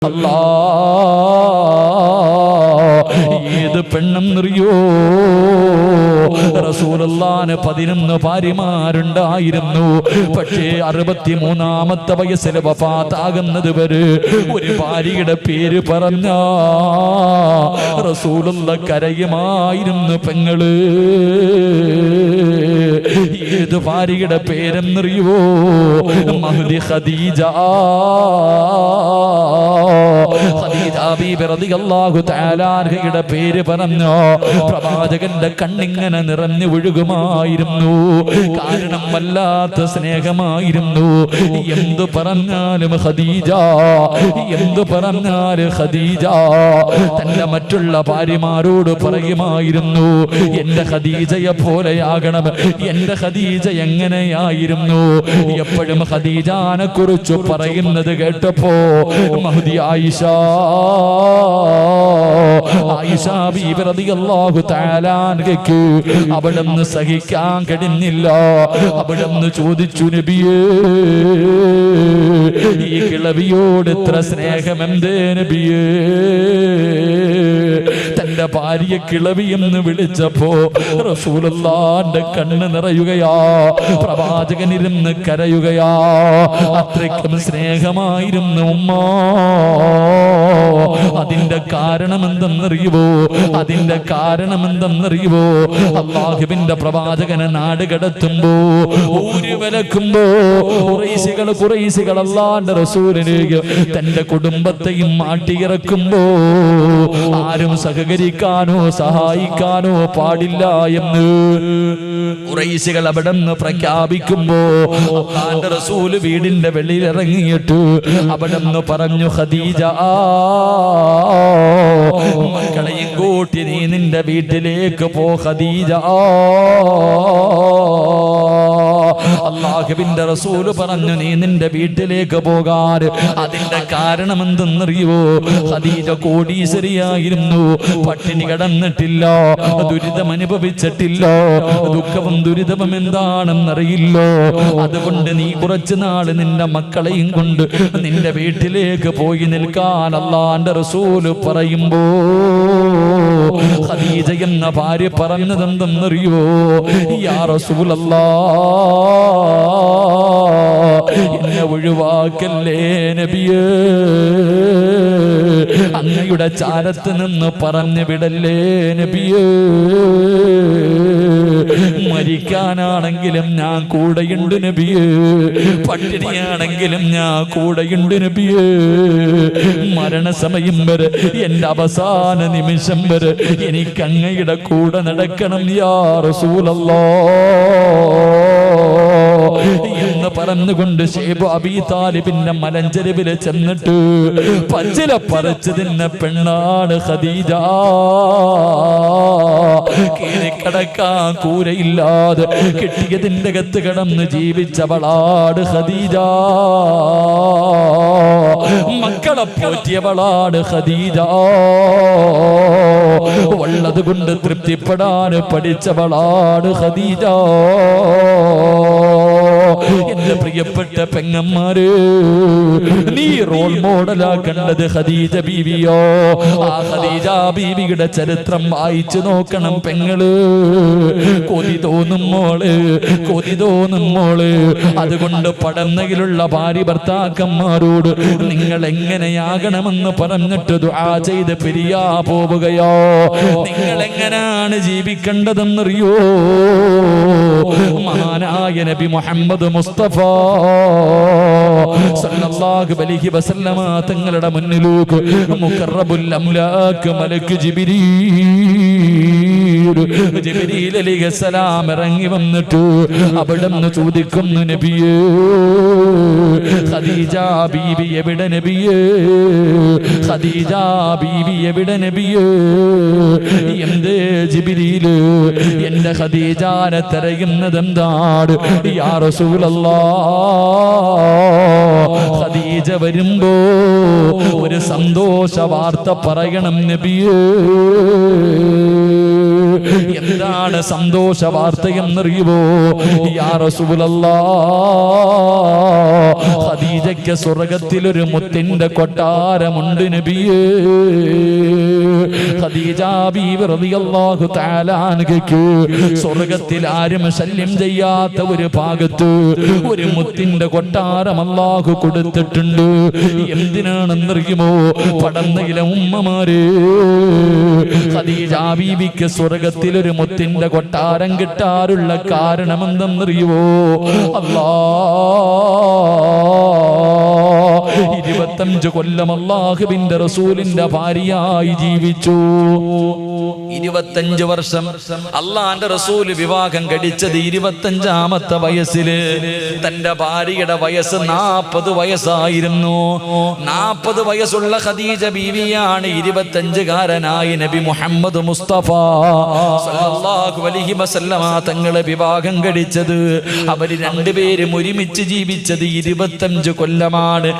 അല്ലാ ഏത് പെണ്ണെന്നറിയോ റസൂലുള്ളാഹിന് 11 ഭാര്യമാരുണ്ടായിരുന്നു. പക്ഷേ 63-ാമത്തെ വയസ്സിൽ വഫാത്താകുന്നത് വരെ ഒരു ഭാര്യയുടെ പേര് പറഞ്ഞ റസൂലുള്ളാഹി കരയുമായിരുന്നു. പെങ്ങള് ഏത് ഭാര്യയുടെ പേരെന്നറിയോ? മഹ്ദി ഖദീജ. ഖദീജ ബീബി റളിയല്ലാഹു തആല അൻഹയുടെ പേര് പറഞ്ഞു പ്രവാചകന്റെ കണ്ണിങ്ങനെ നിറഞ്ഞു ഒഴുകുമായിരുന്നു. കാരണം വല്ലാത്ത സ്നേഹമായിരുന്നു. എന്തു പറഞ്ഞാലും ഖദീജ, എന്തു പറഞ്ഞാലും ഖദീജ തന്റെ മറ്റുള്ള ഭാര്യമാരോട് പറയുമായിരുന്നു, എന്റെ ഖദീജയെ പോലെയാകണം. എന്റെ ഖദീജ എങ്ങനെയായിരുന്നു? എപ്പോഴും ഖദീജാനെ കുറിച്ച് പറയുന്നത് കേട്ടപ്പോ മഹ്ദി ആയിഷ ബീബി റളിയല്ലാഹു തആല അൻഹയ്ക്ക് അവിടുന്ന് സഹിക്കാൻ കഴിഞ്ഞില്ല. അവിടുന്ന് ചോദിച്ചു, നബിയേ ഈ കിളവിയോട് ഇത്ര സ്നേഹമെന്തേ നബിയേ? തന്റെ ഭാര്യയെ കിളവി എന്ന് വിളിച്ചപ്പോ റസൂലുള്ളാഹിന്റെ കണ്ണ് നിറയുകയാ, പ്രവാചകനിരുന്ന് കരയുകയാ. അത്രയ്ക്കും സ്നേഹമായിരുന്നു ഉമ്മ. അതിന്റെ കാരണം എന്തെന്നറിയുവോ? അതിന്റെ കാരണം എന്തെന്നറിയുവോ? അല്ലാഹുവിന്റെ പ്രവാചകനെ നാട് കടത്തുമ്പോ, ഊരി വിലക്കുമ്പോ ഖുറൈശികൾ അല്ലാഹുവിന്റെ റസൂലിനെ തന്റെ കുടുംബത്തെയും മാട്ടിയിറക്കുമ്പോ ആരും സഹകരിക്കാനോ സഹായിക്കാനോ പാടില്ല എന്ന് ഖുറൈശികൾ അവിടെ നിന്ന് പ്രഖ്യാപിക്കുമ്പോ അല്ലാഹുവിന്റെ റസൂല് വീടിന്റെ വെളിയിൽ ഇറങ്ങിയിട്ട് അവിടെ നിന്ന് പറഞ്ഞു, ഖദീജ മക്കളെയും കൂട്ടി നീ നിന്റെ വീട്ടിലേക്ക് പോ ഖദീജ. അല്ലാഹുവിന്റെ റസൂല് പറഞ്ഞു, നീ നിന്റെ വീട്ടിലേക്ക് പോകാൻ. അതിന്റെ കാരണം എന്തെന്നറിയുവോ? ഖദീജ കോടീശ്വരിയായിരുന്നു. പട്ടിണി കിടന്നിട്ടില്ല, ദുരിതം അനുഭവിച്ചിട്ടില്ല, ദുഃഖവും ദുരിതവും എന്താണെന്നറിയില്ലോ. അതുകൊണ്ട് നീ കുറച്ചു നാൾ നിന്റെ മക്കളെയും കൊണ്ട് നിന്റെ വീട്ടിലേക്ക് പോയി നിൽക്കാൻ അല്ലാഹുവിന്റെ റസൂല് പറയുമ്പോ ഖദീജ എന്ന ഭാര്യ പറഞ്ഞതെന്തെന്നറിയോ? യാ റസൂലല്ലാഹ്, എന്നെ ഒഴിവാക്കല്ലേ നബിയേ, അങ്ങയുടെ ചാരത്ത് നിന്ന് പറഞ്ഞു വിടല്ലേ നബിയേ. മരിക്കാനാണെങ്കിലും ഞാൻ കൂടെയുണ്ട് നബിയേ, പട്ടിണിയാണെങ്കിലും ഞാൻ കൂടെയുണ്ട് നബിയേ. മരണസമയം വരെ, എന്റെ അവസാന നിമിഷം വരെ എനിക്ക് അങ്ങയുടെ കൂടെ നടക്കണം യാ റസൂലല്ലാഹ് എന്ന് പറഞ്ഞുകൊണ്ട് ശൈബ് അബീ താലിബിന്റെ മലഞ്ചെരുവിൽ ചെന്നിട്ട് പച്ചില പറിച്ചു തിന്ന പെണ്ണാണ് ഖദീജ. കീഴിക്കടക്കാൻ കൂരയില്ലാതെ കിട്ടിയതിന്റെ അകത്ത് കിടന്ന് ജീവിച്ചവളാണ് ഖദീജ. മക്കളെ പോറ്റിയവളാണ് ഖദീജ. ഉള്ളത് കൊണ്ട് തൃപ്തിപ്പെടാൻ പഠിച്ചവളാണ് ഖദീജ. എന്റെ പ്രിയപ്പെട്ട പെങ്ങന്മാര്, നീ റോൾ മോഡലാക്കേണ്ടത് ഖദീജ ബീവിയോ? ആ ഖദീജ ബീവിയുടെ ചരിത്രം വായിച്ചു നോക്കണം പെങ്ങള്. കൊതി തോന്നും മോള്, കൊതി തോന്നും മോള്. അതുകൊണ്ട് പടന്നയിലുള്ള ഭാര്യ ഭർത്താക്കന്മാരോട് നിങ്ങൾ എങ്ങനെയാകണമെന്ന് പറഞ്ഞിട്ട് ദുആ ചെയ്ത് പിരിയാ പോവുകയോ? നിങ്ങൾ എങ്ങനെയാണ് ജീവിക്കേണ്ടതെന്നറിയോ? മഹാനായ നബി മുഹമ്മദ് മുസ്തഫ സല്ലല്ലാഹു അലൈഹി വസല്ലമ തങ്ങളുടെ മുന്നിലേക്ക് മുഖറബുൽ അംലാക്ക് മലക്ക് ജിബ്രീൽ അലൈഹിസ്സലാം ഇറങ്ങി വന്നിട്ട് അവിടുന്ന് ചോദിക്കുന്നു, നബിയേ ഖദീജ ബീവി എവിടെ നബിയേ? ഖദീജ ബീവി എവിടെ നബിയേ? എന്തേ ജിബ്രീൽ എന്റെ ഖദീജാനെ തിരയുന്നത് എന്താണ് യാ റസൂലല്ലാഹ്? ഖദീജ വരുമ്പോ ഒരു സന്തോഷ വാർത്ത പറയണം നബിയേ. എന്താണ് സന്തോഷ വാർത്തയെന്നറിയുമോ? യാ റസൂലല്ലാഹ്, ഖദീജയ്ക്ക് സ്വർഗ്ഗത്തിലൊരു മുത്തിന്റെ കൊട്ടാരമുണ്ട് നബിയേ. ഖദീജ ബീവി റളിയല്ലാഹു തആല അൻഹയ്ക്ക് സ്വർഗ്ഗത്തിൽ ആരും ശല്യം ചെയ്യാത്ത ഒരു ഭാഗത്ത് ഒരു മുത്തിന്റെ കൊട്ടാരം അല്ലാഹു കൊടുത്തിട്ടുണ്ട്. എന്തിനാണെന്നറിയുമോ? പടന്നയിലെ ഉമ്മമാരെ, ഖദീജ ബീവിക്ക് സ്വർഗ്ഗത്തിൽ ഒരു മുത്തിന്റെ കൊട്ടാരം കിട്ടാറുള്ള കാരണം എന്തെന്നറിയുമോ? അല്ലാഹ് 25 കൊല്ലം അല്ലാഹുവിന്റെ റസൂലിന്റെ ഭാര്യയായി ജീവിച്ചു. 25 വർഷം അള്ളാന്റെ റസൂല് വിവാഹം കഴിച്ചത് 25ാമത്തെ വയസ്സില്. തന്റെ ഭാര്യയുടെ വയസ്സ് 40 വയസ്സായിരുന്നു. 40 വയസ്സുള്ള ഖദീജ ബീവിയാണ് 25കാരനായി നബി മുഹമ്മദ് മുസ്തഫ സല്ലല്ലാഹു അലൈഹി വസല്ലമ തങ്ങളെ വിവാഹം കഴിച്ചത്. അവര് രണ്ടുപേരും ഒരുമിച്ച് ജീവിച്ചത് 25 കൊല്ലമാണ്.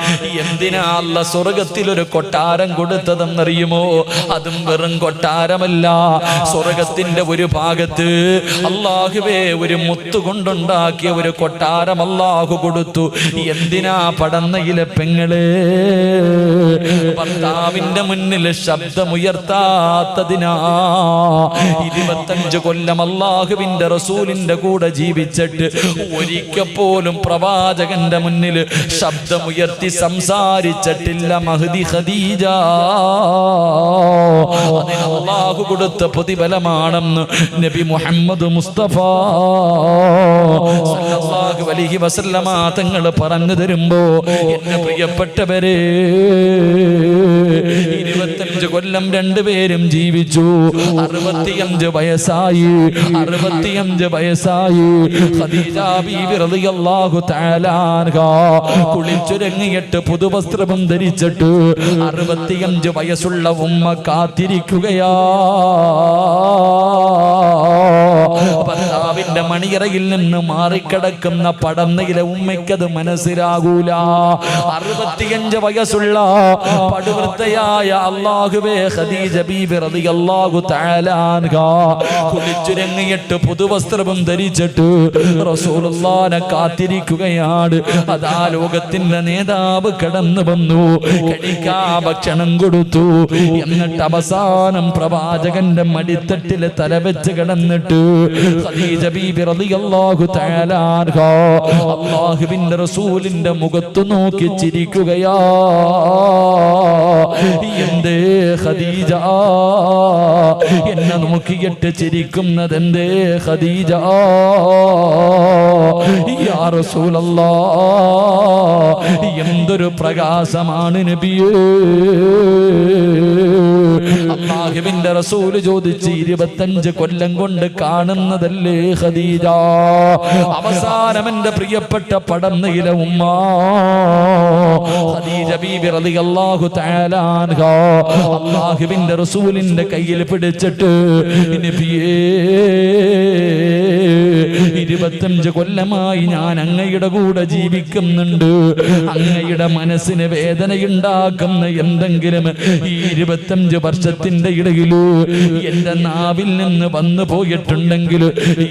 എന്തിനാ അല്ലാഹ് സ്വർഗ്ഗത്തിൽ ഒരു കൊട്ടാരം കൊടുത്തതെന്നറിയുമോ? അതും വെറും കൊട്ടാരമല്ല, സ്വർഗ്ഗത്തിന്റെ ഒരു ഭാഗത്ത് അല്ലാഹുവേ ഒരു മുത്ത് കൊണ്ടുണ്ടാക്കിയ ഒരു കൊട്ടാരം അല്ലാഹു കൊടുത്തു. എന്തിനാ? പടന്നയിലെ പെങ്ങളെ, ഭർത്താവിന്റെ മുന്നിൽ ശബ്ദമുയർത്താത്തതിനാ. 25 കൊല്ലം അല്ലാഹുവിന്റെ റസൂലിന്റെ കൂടെ ജീവിച്ചിട്ട് ഒരിക്കൽ പോലും പ്രവാചകന്റെ മുന്നിൽ ശബ്ദമുയർത്തി സംസാരിച്ചിട്ടില്ല മഹദി ഖദീജ. അതിന് അല്ലാഹു കൊടുത്ത പ്രതിഫലമാണെന്ന് നബി മുഹമ്മദ് മുസ്തഫ സല്ലല്ലാഹു അലൈഹി വസല്ലമ തങ്ങൾ പറഞ്ഞു തരുമ്പോ, എന്റെ പ്രിയപ്പെട്ടവരെ, 25 കൊല്ലം രണ്ടുപേരും ജീവിച്ചു. 65 വയസ്സായി. 65 വയസ്സായി ഖദീജ ബീവി റളിയല്ലാഹു തആല അൻഹാ കുളിച്ചൊരുങ്ങിയിട്ട് പുതുവസ്ത്രം ധരിച്ചിട്ട് 65 വയസ്സുള്ള ഉമ്മ കാത്തിരിക്കുകയാ. ഭർത്താവിന്റെ മണിയറയിൽ നിന്ന് മാറിക്കിടക്കുന്ന പടന്നയിലെ ഉമ്മയ്ക്കത് മനസ്സിലാകൂല. 65 വയസ്സുള്ള പടുവൃത്തയായ അല്ലാഹുവേ ഖദീജ ബീബി റളിയല്ലാഹു തആല അൻഹാ കുളിച്ചുരങ്ങിയിട്ട് പുതുവസ്ത്രവും ധരിച്ചിട്ട് റസൂലുള്ളാഹിനെ കാത്തിരിക്കുകയാണ്. അതാ ലോകത്തിന്റെ നേതാവ് കടന്നു വന്നു, കഴിക്കാൻ ഭക്ഷണം കൊടുത്തു. എന്നിട്ട് അവസാനം പ്രവാചകന്റെ മടിത്തട്ടില് തലവെച്ച് കിടന്നിട്ട് ഖദീജ ബീബി റളിയല്ലാഹു തആല അൻഹാ അല്ലാഹുവിന്റെ റസൂലിന്റെ മുഖത്ത് നോക്കി ചിരിക്കുകയാ. എന്തേ ഖദീജ എന്നെ നോക്കിയിട്ട് ചിരിക്കുന്നത്? എന്തേ ഖദീജ? യാ റസൂലല്ലാഹ്, എന്തൊരു പ്രകാശമാണ് നബിയേ. അല്ലാഹുവിന്റെ റസൂല് ചോദിച്ച്, 25 കൊല്ലം കൊണ്ട് കാണുന്നതല്ലേ ഖദീജ? അവസാനം എന്റെ പ്രിയപ്പെട്ട പടന്നയിലെ ഉമ്മ ഖദീജ ബീബി റളിയല്ലാഹു തആല അൻഹാ അല്ലാഹുവിന്റെ റസൂലിന്റെ കയ്യിൽ പിടിച്ചിട്ട്, നബിയേ, 25 കൊല്ലമായി ഞാൻ അങ്ങയുടെ കൂടെ ജീവിക്കുന്നുണ്ട്. അങ്ങയുടെ മനസ്സിന് വേദനയുണ്ടാക്കുന്ന എന്തെങ്കിലും ഈ 25 വർഷത്തിന്റെ ഇടയിൽ എന്റെ നാവിൽ നിന്ന് വന്നു പോയിട്ടുണ്ടെങ്കിൽ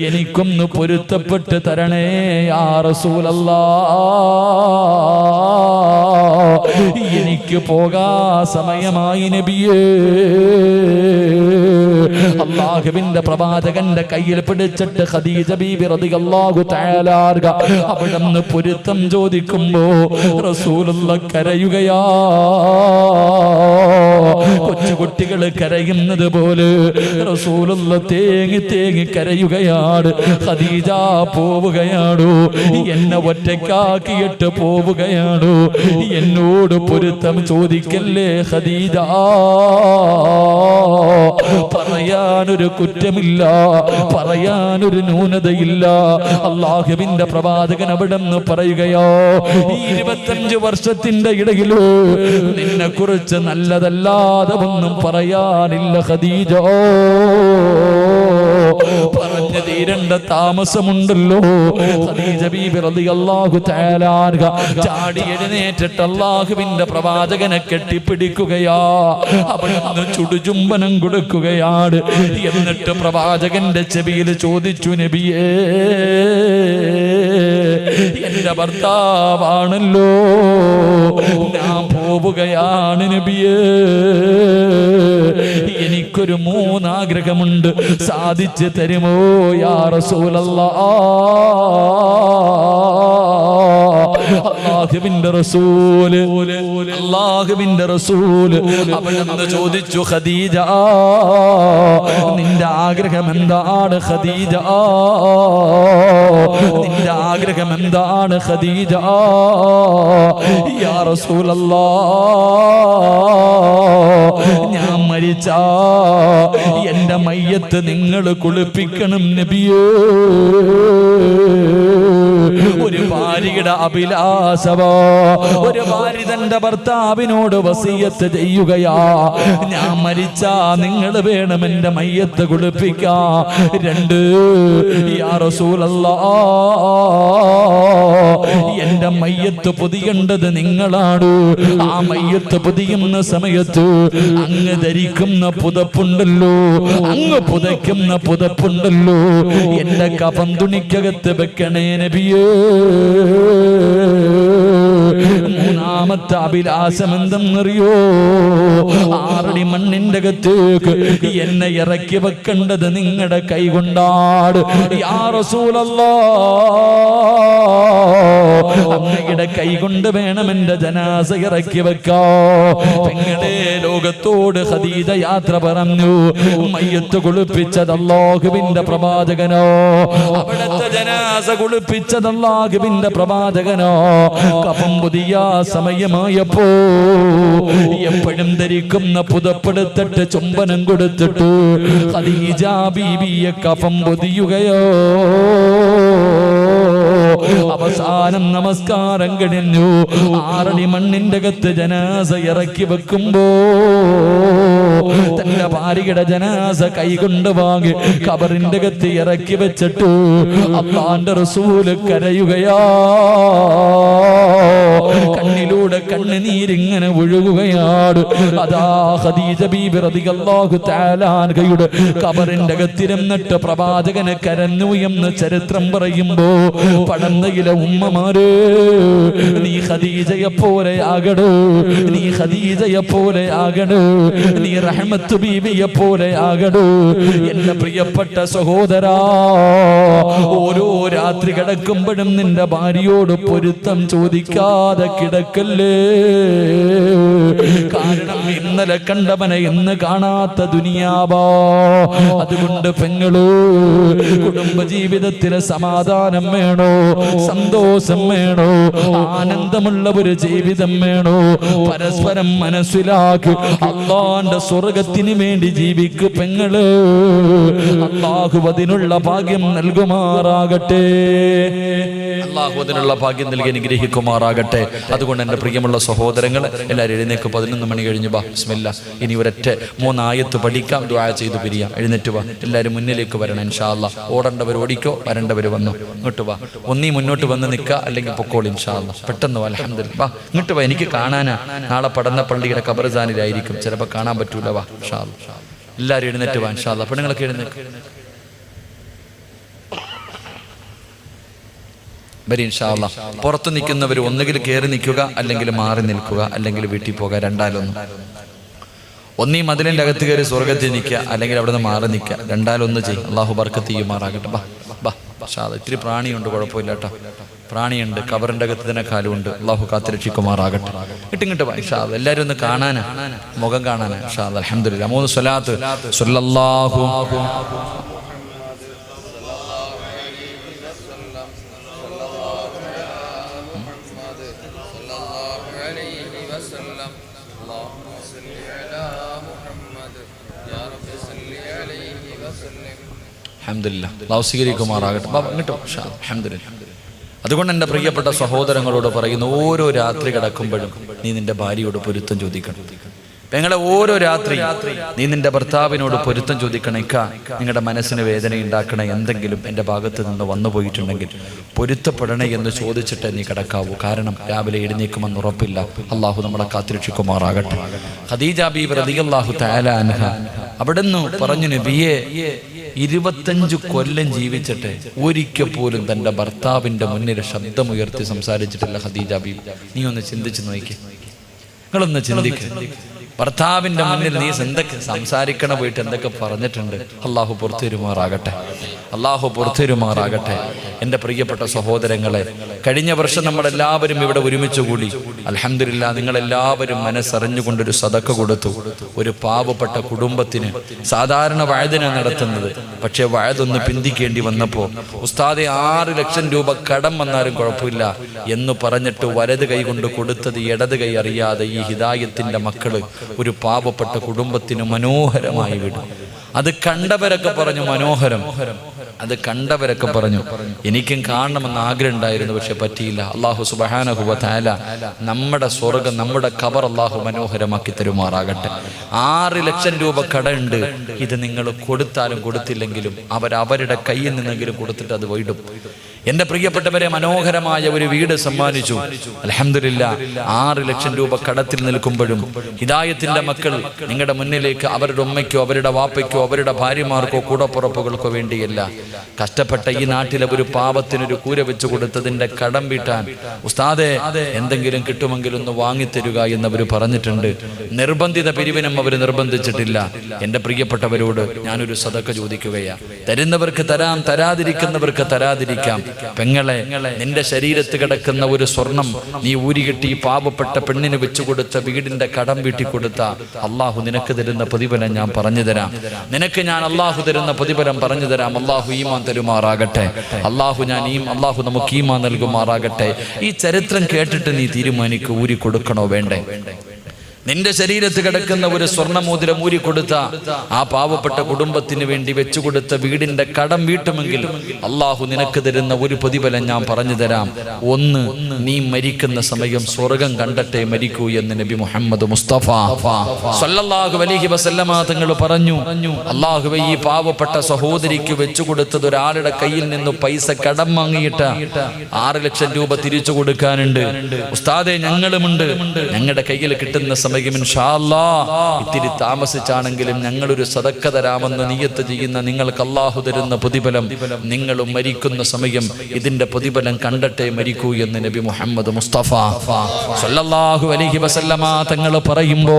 എനിക്കൊന്ന് പൊരുത്തപ്പെട്ട് തരണേ യാ റസൂലല്ലാഹ്. എനിക്ക് പോകാ സമയമായി നബിയേ. അല്ലാഹുവിന്റെ പ്രവാചകന്റെ കയ്യിൽ പിടിച്ചിട്ട് ഖദീജ ബീബി റളിയല്ലാഹു തആല അൻഹാ അവിടുന്ന് പൊരുത്തം ചോദിക്കുമ്പോ റസൂലുള്ളാഹ് കരയുകയാ. കൊച്ചുകുട്ടികൾ കരയുന്നത് പോലെ റസൂലുള്ളാഹ് തേങ്ങി തേങ്ങി കരയുകയാണ്. ഖദീജ പോവുകയാണോ? എന്നെ ഒറ്റയ്ക്കാക്കിയിട്ട് പോവുകയാണോ? എന്നോട് പൊരുത്തം ചോദിക്കല്ലേ ഖദീജ. പറയാനൊരു കുറ്റമില്ല, പറയാനൊരു ന്യൂനതയില്ല. അല്ലാഹുവിന്റെ പ്രവാചകൻ അവിടെന്ന് പറയുകയോ, 25 വർഷത്തിന്റെ ഇടയിലോ നിന്നെ കുറിച്ച് നല്ലതല്ലാതെ ഒന്നും പറയാനില്ല ഖദീജ. പറഞ്ഞു തീരേണ്ട താമസമുണ്ടല്ലോ. ഖദീജ ബീബി റളിയല്ലാഹു തആല അൻഹാ ചാടി എഴുന്നേറ്റിട്ട് അല്ലാഹുവിന്റെ പ്രവാചകനെ കെട്ടിപ്പിടിക്കുകയാ. അവിടുന്ന് ചുടുചുംബനം കൊടുക്കുകയാണ്. പോവുകയാണ്. എന്നിട്ട് പ്രവാചകന്റെ ചെവിയിൽ ചോദിച്ചു, നബിയേ, എന്റെ ഭർത്താവാണല്ലോ, ഞാൻ പോവുകയാണ് നബിയേ, എനിക്കൊരു 3 ആഗ്രഹമുണ്ട്, സാധിച്ചു തരുമോ യാ റസൂലല്ലാഹ്? അല്ലാഹുവിന്റെ റസൂല് അവിടുന്ന് ചോദിച്ചു, ഖദീജ, നിന്റെ ആഗ്രഹം എന്താണ് ഖദീജ? നിന്റെ ആഗ്രഹം എന്താണ് ഖദീജ? യാ റസൂലല്ലാഹ്, ഞാൻ മരിച്ചാ എന്റെ മയ്യത്ത് നിങ്ങൾ കുളിപ്പിക്കണം നബിയേ. ഒരു ഭാര്യയുടെ അഭിലാഷമോ, ഒരു ഭാര്യ തന്റെ ഭർത്താവിനോട് വസിയത്ത് ചെയ്യുകയാ, ഞാൻ മരിച്ചാ നിങ്ങൾ വേണം എന്റെ മയ്യത്ത് കുളിപ്പിക്കാൻ. 2, യാ റസൂലല്ലാഹ്, എന്റെ മയ്യത്ത് പൊതിയേണ്ടത് നിങ്ങളാണ്. ആ മയ്യത്ത് പൊതിയുന്ന സമയത്ത് അങ്ങ് ധരിക്കുന്ന പുതപ്പുണ്ടല്ലോ, അങ്ങ് പുതയ്ക്കുന്ന പുതപ്പുണ്ടല്ലോ, എന്റെ കഫൻ തുണിക്കകത്ത് വെക്കണേ നബിയേ. 3ാമത്തെ അഭിലാഷം എന്തെന്നറിയോ? 6 അടി മണ്ണിന്റെ അകത്തേക്ക് എന്നെ ഇറക്കി വെക്കേണ്ടത് നിങ്ങളുടെ കൈ കൊണ്ടാണ്. യാ റസൂലല്ലാഹ്, അങ്ങയുടെ കൈ കൊണ്ട് വേണം എന്റെ ജനാസ ഇറക്കി വെക്കാ. പെങ്ങളെ, ലോകത്തോട് ഖദീജ യാത്ര പറഞ്ഞു. മയ്യത്ത് കുളിപ്പിച്ചത് അല്ലാഹുവിന്റെ പ്രവാചകനോ, അവിടുത്തെ ജനാസ കുളിപ്പിച്ചത് അല്ലാഹുവിന്റെ പ്രവാചകനോ. കഫൻ പുതിയ സമയമായപ്പോ എപ്പോഴും ധരിക്കുന്ന പുതപ്പെടുത്തിട്ട് ചുംബനം കൊടുത്തിട്ട് ഖദീജ ബീവിയെ കഫൻ പൊതിയുകയോ. അവസാനം നമസ്കാരം കഴിഞ്ഞു. 6 അടി മണ്ണിന്റെ അകത്ത് ജനാസ ഇറക്കി വെക്കുമ്പോ തന്റെ ഭാര്യയുടെ ജനാസ കൈകൊണ്ട് വാങ്ങി ഖബറിന്റെ അകത്ത് ഇറക്കി വെച്ചിട്ട് അല്ലാഹുവിന്റെ റസൂല് കരയുകയാ. കണ്ണിലൂടെ കണ്ണുനീരിങ്ങനെ ഒഴുകുകയാണ്. അതാ ഖദീജ ബീബി റളിയല്ലാഹു തആല അൻഹയുടെ ഖബറിന്റെ അകത്തിരുന്നിട്ട് പ്രവാചകനെ കരഞ്ഞു എന്ന് ചരിത്രം പറയുമ്പോ, പടന്നയിലെ ഉമ്മമാര്, നീ ഖദീജയെ പോലെ ആകണോ, നീ ഖദീജയെ പോലെ ആകണോ, നീ റഹ്മത്ത് ബീവിയെ പോലെ ആകണോ. എന്റെ പ്രിയപ്പെട്ട സഹോദരാ, ഓരോ രാത്രി കിടക്കുമ്പോഴും നിന്റെ ഭാര്യയോട് പൊരുത്തം ചോദിക്കാതെ കിടക്കല്ലേ. കാരണം ഇന്നലെ കണ്ടവനെ ഇന്ന് കാണാത്ത ദുനിയാവാ. അതുകൊണ്ട് പെങ്ങള്, കുടുംബജീവിതത്തിലെ സമാധാനം വേണോ, സന്തോഷം വേണോ, ആനന്ദമുള്ള ഒരു ജീവിതം വേണോ, പരസ്പരം മനസ്സിലാക്കി അല്ലാഹുവിന്റെ സ്വർഗത്തിന് വേണ്ടി ജീവിക്കു പെങ്ങള്. അല്ലാഹു അതിനുള്ള ഭാഗ്യം നൽകുമാറാകട്ടെ. അല്ലാഹു അതിനുള്ള ഭാഗ്യം നൽകി അനുഗ്രഹിക്കുമാറാകട്ടെ. അതുകൊണ്ട് എൻ്റെ പ്രിയമുള്ള സഹോദരങ്ങൾ, എല്ലാവരും എഴുന്നേക്ക്. 11 മണി കഴിഞ്ഞു. ബാ, ബിസ്മില്ലാ. ഇനി ഒരൊറ്റ 3 ആയത്ത് പഠിക്കാം, ദുആ ചെയ്ത് പിരിയാം. എഴുന്നേറ്റ് വാ, എല്ലാവരും മുന്നിലേക്ക് വരണം ഇൻഷാ അല്ലാഹ്. ഓടേണ്ടവർ ഓടിക്കോ, വരേണ്ടവർ വന്നു. ഇങ്ങോട്ട് വാ, ഒന്നീ മുന്നോട്ട് വന്ന് നിൽക്കുക, അല്ലെങ്കിൽ പൊക്കോളി ഇൻഷാ അല്ലാഹ്. പെട്ടെന്ന് വാ, അൽഹംദുലില്ലാ. വാ, ഇങ്ങോട്ട് വാ, എനിക്ക് കാണാനാ. നാളെ പടന്ന പള്ളിയുടെ ഖബർസ്ഥാനിലായിരിക്കും, ചിലപ്പോൾ കാണാൻ പറ്റൂല. വാ ഇൻഷാ അല്ലാഹ്. എല്ലാവരും എഴുന്നേറ്റ് വാ ഇൻഷാ അല്ലാഹ്. പെണ്ണുങ്ങളൊക്കെ എഴുന്നേക്ക്. വരി ഇൻഷാ അല്ലാഹ്. പുറത്ത് നിൽക്കുന്നവർ ഒന്നുകിൽ കയറി നിൽക്കുക, അല്ലെങ്കിൽ മാറി നിൽക്കുക, അല്ലെങ്കിൽ വീട്ടിൽ പോകുക. രണ്ടാലൊന്നും. ഒന്നീ മതിലിൻ്റെ അകത്ത് കയറി സ്വർഗത്തിൽ നിൽക്കുക, അല്ലെങ്കിൽ അവിടെ നിന്ന് മാറി നിൽക്കുക. രണ്ടാലൊന്ന് ചെയ്യും. അള്ളാഹു ബർക്കത്ത് ചെയ്യുമാറാകട്ടെ. ബാ ബാ ഇൻഷാ അല്ലാഹ്. ഇത്തിരി പ്രാണിയുണ്ട്, കുഴപ്പമില്ല കേട്ടോ. പ്രാണിയുണ്ട്, കബറിൻ്റെ അകത്ത് തന്നെ കാലുണ്ട്. അള്ളാഹു കാത്തുരക്ഷിക്കുമാറാകട്ടെ. ഇട്ടിങ്ങോട്ട് വാ ഇൻഷാ അല്ലാഹ്. എല്ലാവരും ഒന്ന് കാണാനാ, മുഖം കാണാനാ ഇൻഷാ അല്ലാഹ്. അൽഹംദുലില്ലാ. 3 സ്വലാത്ത്. സ്വല്ലല്ലാഹു അൽഹംദുലില്ലാ. അല്ലാഹു സ്വീകരിക്കുമാറാകട്ടെ. അൽഹംദുലില്ലാ. അതുകൊണ്ട് എൻ്റെ പ്രിയപ്പെട്ട സഹോദരങ്ങളോട് പറയുന്നു, ഓരോ രാത്രി കിടക്കുമ്പോഴും നീ നിന്റെ ഭാര്യയോട് പൊരുത്തം ചോദിക്കണം. പെങ്ങളെ, ഓരോ രാത്രി നീ നിന്റെ ഭർത്താവിനോട് പൊരുത്തം ചോദിക്കണം. നിങ്ങളുടെ മനസ്സിന് വേദന ഉണ്ടാക്കണ എന്തെങ്കിലും എൻ്റെ ഭാഗത്ത് നിന്ന് വന്നു പോയിട്ടുണ്ടെങ്കിൽ പൊരുത്തപ്പെടണേ എന്ന് ചോദിച്ചിട്ട് നീ കിടക്കാവൂ. കാരണം രാവിലെ എഴുന്നേക്കുമെന്ന് ഉറപ്പില്ല. അള്ളാഹു നമ്മളെ കാത്തുരക്ഷിക്കുമാറാകട്ടെ. ഖദീജ ബീബി റളിയല്ലാഹു തആല അൻഹ അവിടുന്ന് പറഞ്ഞു, നബിയെ 25 കൊല്ലം ജീവിച്ചിട്ട് ഒരിക്കൽ പോലും തൻ്റെ ഭർത്താവിൻ്റെ മുന്നിൽ ശബ്ദമുയർത്തി സംസാരിച്ചിട്ടില്ല ഖദീജ ബീവി. നീ ഒന്ന് ചിന്തിച്ചു നോക്കി, നിങ്ങളൊന്ന് ചിന്തിക്കുക. ഭർത്താവിൻ്റെ മുന്നിൽ നീ എന്തൊക്കെ സംസാരിക്കണ പോയിട്ട് എന്തൊക്കെ പറഞ്ഞിട്ടുണ്ട്. അള്ളാഹു പുറത്തുവരുമാറാകട്ടെ, അള്ളാഹു പുറത്തുവരുമാറാകട്ടെ. എൻ്റെ പ്രിയപ്പെട്ട സഹോദരങ്ങളെ, കഴിഞ്ഞ വർഷം നമ്മളെല്ലാവരും ഇവിടെ ഒരുമിച്ച് കൂടി. അൽഹംദുലില്ലാ, നിങ്ങളെല്ലാവരും മനസ്സറിഞ്ഞുകൊണ്ടൊരു സദക്ക കൊടുത്തു. ഒരു പാവപ്പെട്ട കുടുംബത്തിന് സാധാരണ വഅദിനാ നടത്തുന്നത്, പക്ഷേ വഅദൊന്ന് പിന്തിക്കേണ്ടി വന്നപ്പോൾ ഉസ്താദെ 6 ലക്ഷം രൂപ കടം വന്നാലും കുഴപ്പമില്ല എന്ന് പറഞ്ഞിട്ട് വലത് കൈ കൊണ്ട് കൊടുത്തത് ഇടത് കൈ അറിയാതെ ഈ ഹിദായത്തിൻ്റെ മക്കള് ഒരു പാവപ്പെട്ട കുടുംബത്തിന് മനോഹരമായി വിടും. അത് കണ്ടവരൊക്കെ പറഞ്ഞു മനോഹരം, അത് കണ്ടവരൊക്കെ പറഞ്ഞു എനിക്കും കാണണമെന്ന് ആഗ്രഹം ഉണ്ടായിരുന്നു, പക്ഷെ പറ്റിയില്ല. അള്ളാഹു സുബ്ഹാനഹു വ തആല നമ്മുടെ സ്വർഗം, നമ്മുടെ ഖബർ അള്ളാഹു മനോഹരമാക്കി തരുമാറാകട്ടെ. 6 ലക്ഷം രൂപ കടമുണ്ട്. ഇത് നിങ്ങൾ കൊടുത്താലും കൊടുത്തില്ലെങ്കിലും അവരുടെ കയ്യിൽ നിന്നെങ്കിലും കൊടുത്തിട്ട് അത് വീടും. എൻ്റെ പ്രിയപ്പെട്ടവരെ, മനോഹരമായ ഒരു വീട് സമ്മാനിച്ചു. അൽഹംദുലില്ലാ, 6 ലക്ഷം രൂപ കടത്തിൽ നിൽക്കുമ്പോഴും ഹിദായത്തിന്റെ മക്കൾ നിങ്ങളുടെ മുന്നിലേക്ക് അവരുടെ ഉമ്മയ്ക്കോ അവരുടെ വാപ്പയ്ക്കോ അവരുടെ ഭാര്യമാർക്കോ കൂടപ്പുറപ്പുകൾക്കോ വേണ്ടിയല്ല, കഷ്ടപ്പെട്ട ഈ നാട്ടിലെ ഒരു പാവത്തിനൊരു കൂര വെച്ച് കൊടുത്തതിൻ്റെ കടം വീട്ടാൻ ഉസ്താദെ എന്തെങ്കിലും കിട്ടുമെങ്കിലും ഒന്ന് വാങ്ങിത്തരുക എന്നവർ പറഞ്ഞിട്ടുണ്ട്. നിർബന്ധിത പിരിവിനും അവർ നിർബന്ധിച്ചിട്ടില്ല. എൻ്റെ പ്രിയപ്പെട്ടവരോട് ഞാനൊരു സദക്ക ചോദിക്കുകയാണ്. തരുന്നവർക്ക് തരാം, തരാതിരിക്കുന്നവർക്ക് തരാതിരിക്കാം. പെങ്ങളെ, നിന്റെ ശരീരത്ത് കിടക്കുന്ന ഒരു സ്വർണം നീ ഊരികെട്ടി പാവപ്പെട്ട പെണ്ണിന് വെച്ചു കൊടുത്ത വീടിന്റെ കടം വീട്ടി കൊടുത്ത അള്ളാഹു നിനക്ക് തരുന്ന പ്രതിഫലം ഞാൻ പറഞ്ഞു തരാം. നിനക്ക് ഞാൻ അള്ളാഹു തരുന്ന പ്രതിഫലം പറഞ്ഞു തരാം. അള്ളാഹു ഈമാൻ തരുമാറാകട്ടെ. അള്ളാഹു നമുക്ക് ഈമാൻ നൽകുമാറാകട്ടെ. ഈ ചരിത്രം കേട്ടിട്ട് നീ തീരുമാനിക്കൂ, ഊരി കൊടുക്കണോ വേണ്ടേ? നിന്റെ ശരീരത്ത് കിടക്കുന്ന ഒരു സ്വർണ്ണമോതിരം ഊരി കൊടുത്ത ആ പാവപ്പെട്ട കുടുംബത്തിന് വേണ്ടി വെച്ചുകൊടുത്ത വീടിന്റെ കടം വീട്ടുമെങ്കിൽ അള്ളാഹു നിനക്ക് തരുന്ന ഒരു പ്രതിഫലം ഞാൻ പറഞ്ഞു തരാം. ഒന്ന്, നീ മരിക്കുന്ന സമയം സ്വർഗം കണ്ടട്ടെ മരിക്കൂ എന്ന് നബി മുഹമ്മദ് മുസ്തഫ സല്ലല്ലാഹു അലൈഹി വസല്ലമ തങ്ങൾ പറഞ്ഞു. അള്ളാഹുവേ, ഈ പാവപ്പെട്ട സഹോദരിക്ക് വെച്ചുകൊടുത്തത് ഒരാളുടെ കയ്യിൽ നിന്ന് പൈസ കടം വാങ്ങിയിട്ട് 6 ലക്ഷം രൂപ തിരിച്ചു കൊടുക്കാനുണ്ട്. ഉസ്താദെ, ഞങ്ങളുമുണ്ട്. ഞങ്ങളുടെ കയ്യിൽ കിട്ടുന്ന സമയം ഇൻഷാ അല്ലാഹ് ഇത്തിരി താമസിച്ചാണെങ്കിലും ഞങ്ങളൊരു സദക്ക തരാമെന്ന് നിയ്യത്ത് ചെയ്യുന്ന നിങ്ങൾക്ക് അല്ലാഹു തരുന്ന പ്രതിഫലം നിങ്ങളും മരിക്കുന്ന സമയം ഇതിന്റെ പ്രതിഫലം കണ്ടട്ടെ മരിക്കൂ എന്ന് നബി മുഹമ്മദ് മുസ്തഫ സല്ലല്ലാഹു അലൈഹി വസല്ലമ തങ്ങൾ പറയുമ്പോ,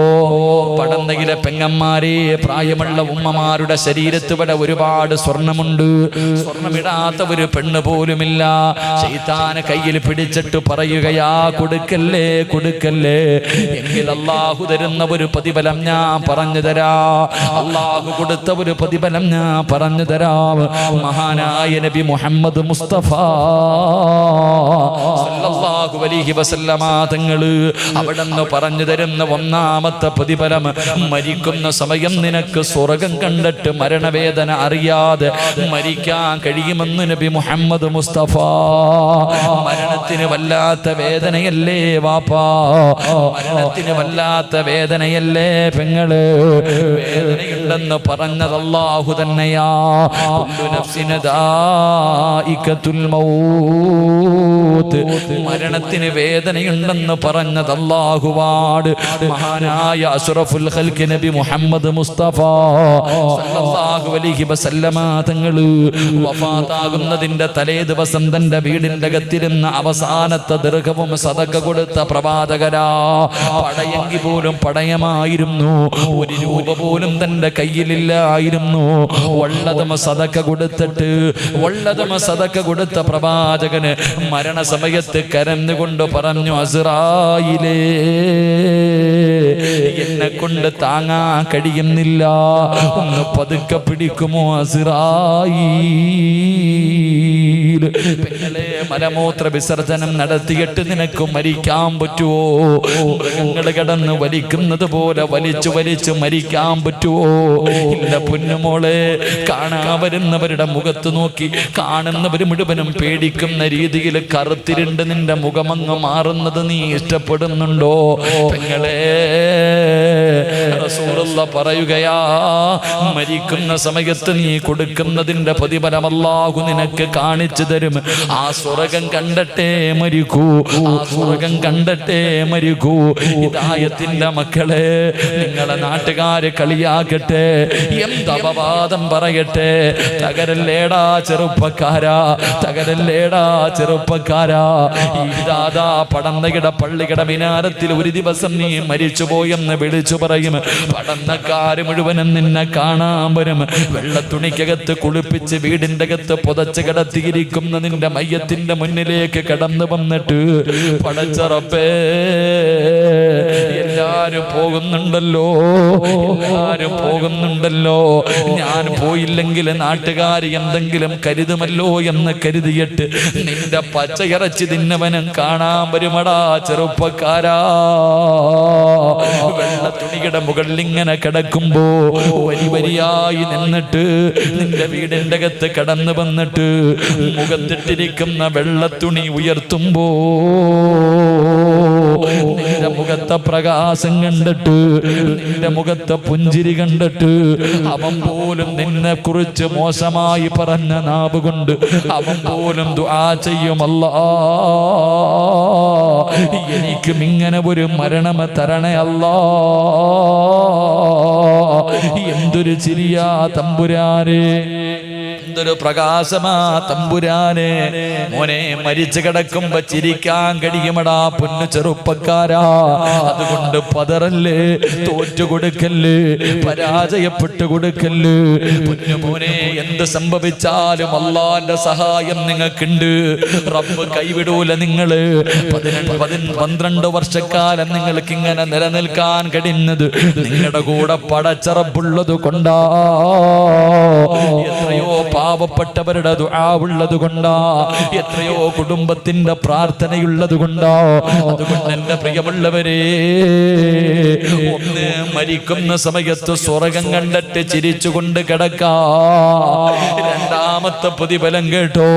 പടന്നയിലെ പെങ്ങന്മാരെ, പ്രായമുള്ള ഉമ്മമാരുടെ ശരീരത്ത് വരെ ഒരുപാട് സ്വർണമുണ്ട്. സ്വർണമിടാത്ത ഒരു പെണ്ണ് പോലുമില്ല. ശൈത്താനെ കയ്യിൽ പിടിച്ചിട്ട് പറയുകയാ, കൊടുക്കല്ലേ കൊടുക്കല്ലേ, എങ്കിൽ അല്ലാഹു തരുന്ന ഒരു പ്രതിഫലം ഞാൻ പറഞ്ഞു തരാ. അള്ളാഹു കൊടുത്ത ഒരു പ്രതിഫലം ഞാൻ പറഞ്ഞു തരാം. മഹാനായ നബി മുഹമ്മദ് മുസ്തഫ സല്ലല്ലാഹു അലൈഹി വസല്ലമ തങ്ങള് അവിടുന്ന് പറഞ്ഞു തരുന്ന ഒന്നാമത്തെ പ്രതിഫലം, മരിക്കുന്ന സമയം നിനക്ക് സ്വർഗം കണ്ടിട്ട് മരണവേദന അറിയാതെ മരിക്കാൻ കഴിയുമെന്ന് നബി മുഹമ്മദ് മുസ്തഫ. മരണത്തിന് വല്ലാത്ത വേദനയല്ലേ വാപ്പാ, മരണത്തിന് വല്ലാത്ത വേദനയല്ലേ പെങ്ങള്, വേദനയുണ്ടെന്ന് പറഞ്ഞത് അല്ലാഹു തന്നെയാ. കുല്ലു നഫ്സിൻ ദായിഖത്തുൽ മൗത്ത്, മരണത്തിന് വേദനയുണ്ടെന്ന് പറഞ്ഞത് അല്ലാഹുവാണ്. മഹാനായ അഷ്റഫുൽ ഖൽഖ് നബി മുഹമ്മദ് മുസ്തഫ സല്ലല്ലാഹു അലൈഹി വസല്ലമ തങ്ങള് വഫാത്താകുന്നതിന്റെ തലേ ദിവസം തന്റെ വീടിന്റെ അകത്തിരുന്ന അവസാനത്തെ ദീർഘവും സദഖ കൊടുത്ത പ്രവാചകരാ. പടയെങ്കിൽ പോലും പടയമായിരുന്നു, 1 രൂപ പോലും തന്റെ കയ്യിലില്ലായിരുന്നു. വള്ളതമ സദഖ കൊടുത്ത പ്രവാചകന് മരണസമയത്ത് കരഞ്ഞുകൊണ്ട് പറഞ്ഞു, അസ്റായിലേ, എന്നെ കൊണ്ട് താങ്ങാൻ കഴിയുന്നില്ല, ഒന്ന് പതുക്കെ പിടിക്കുമോ അസ്റായീൽ. പെങ്ങളെ, മലമൂത്ര വിസർജനം നടത്തിയിട്ട് നിനക്ക് മരിക്കാൻ പറ്റുമോ? മൃഗങ്ങൾ കടന്ന് വലിക്കുന്നത് പോലെ വലിച്ചു വലിച്ചു മരിക്കാൻ പറ്റുമോ? ഇല്ല പൊന്നുമോളെ, കാണാൻ വരുന്നവരുടെ മുഖത്ത് നോക്കി കാണുന്നവർ മുഴുവനും പേടിക്കുന്ന രീതിയിൽ കറുത്തിരുണ്ട് നിന്റെ മുഖമങ്ങ് മാറുന്നത് നീ ഇഷ്ടപ്പെടുന്നുണ്ടോ? പെങ്ങളെ, റസൂലുള്ളാഹി അല്ലാഹു പറയുകയാ, മരിക്കുന്ന സമയത്ത് നീ കൊടുക്കുന്നതിന്റെ പ്രതിഫലം അല്ലാഹു നിനക്ക് കാണിച്ചു തരും. ആ സ്വർഗം കണ്ടിട്ടേ മരിക്കൂ, ആ സ്വർഗം കണ്ടിട്ടേ മരിക്കൂ. ഹിദായത്തിന്റെ മക്കളെ, നിങ്ങളെ നാട്ടുകാര് കളിയാക്കട്ടെ, എന്ത് അപവാദം പറയട്ടെ, തകരല്ലേടാ ചെറുപ്പക്കാരാ, തകരല്ലേടാ ചെറുപ്പക്കാരാ. ഇതാദാ പടന്നകിട പള്ളികട മിനാരത്തിൽ ഒരു ദിവസം നീ മരിച്ചുപോയെന്ന് വിളിച്ചു പറയും. പടന്നക്കാര് മുഴുവനും നിന്നെ കാണാൻ വരും. വെള്ളത്തുണിക്കകത്ത് കുളിപ്പിച്ച് വീടിന്റെ അകത്ത് പുതച്ച് കിടത്തിയിരിക്കുന്ന നിന്റെ മയ്യത്തിന്റെ മുന്നിലേക്ക് കടന്നു വന്നിട്ട്, പടച്ച റബ്ബേ, എല്ലാരും പോകുന്നുണ്ടല്ലോ, എല്ലാരും പോകുന്നുണ്ടല്ലോ, ഞാൻ പോയില്ലെങ്കിൽ നാട്ടുകാർ എന്തെങ്കിലും കരുതുമല്ലോ എന്ന് കരുതിയിട്ട് നിന്റെ പച്ചയിറച്ചി തിന്നവനും കാണാൻ വരുമടാ ചെറുപ്പക്കാരാ. വെള്ള തുണിയുടെ മുകളിൽ ഇങ്ങനെ കിടക്കുമ്പോ വരി വരിയായി നിന്നിട്ട് നിന്റെ വീടിന്റെ അകത്ത് കടന്നു വന്നിട്ട് മുഖത്തിട്ടിരിക്കുന്ന വെള്ളത്തുണി ഉയർത്തുമ്പോ നിന്റെ മുഖത്തെ പ്രകാശം കണ്ടിട്ട്, നിന്റെ മുഖത്തെ പുഞ്ചിരി കണ്ടിട്ട് അവൻ പോലും നിന്നെ കുറിച്ച് മോശമായി പറഞ്ഞ നാവ് കൊണ്ട് അവൻ പോലും ദുആ ചെയ്യും, അല്ലാഹ് എനിക്കും ഇങ്ങനെ ഒരു മരണം തരണേ അല്ലാഹ്. എന്തൊരു ചിരിയാ തമ്പുരാനെ, എന്തൊരു പ്രകാശമാ തമ്പുരാനെ. മോനെ, മരിച്ചു കിടക്കുമ്പോ ചിരിക്കാൻ കഴിയുമടാ പൊന്നു ചെറുപ്പക്കാരാ. അതുകൊണ്ട് പതറല്ലേ, തോറ്റു കൊടുക്കല്ലേ, പരാജയപ്പെട്ടു കൊടുക്കല്ലേ. പൊന്നു മോനെ, എന്ത് സംഭവിച്ചാലും അള്ളാന്റെ സഹായം നിങ്ങൾക്കുണ്ട്. റബ്ബ് കൈവിടൂല നിങ്ങള്. 12 വർഷക്കാലം നിങ്ങൾക്ക് ഇങ്ങനെ നിലനിൽക്കാൻ കഴിയുന്നത് നിങ്ങളുടെ കൂടെ പടച്ച റബ്ബുള്ളത് കൊണ്ടാ. എത്രയോ പാവപ്പെട്ടവരുടെ ദുആ ഉള്ളത് കൊണ്ടാ, എത്രയോ കുടുംബത്തിന്റെ പ്രാർത്ഥനയുള്ളത് കൊണ്ടാ. അതുകൊണ്ട് എന്റെ പ്രിയമുള്ളവരെ, ഒന്ന് മരിക്കുന്ന സമയത്ത് സ്വർഗം കണ്ടിട്ട് ചിരിച്ചുകൊണ്ട് കിടക്കാ. രണ്ടാമത്തെ പ്രതിഫലം കേട്ടോ,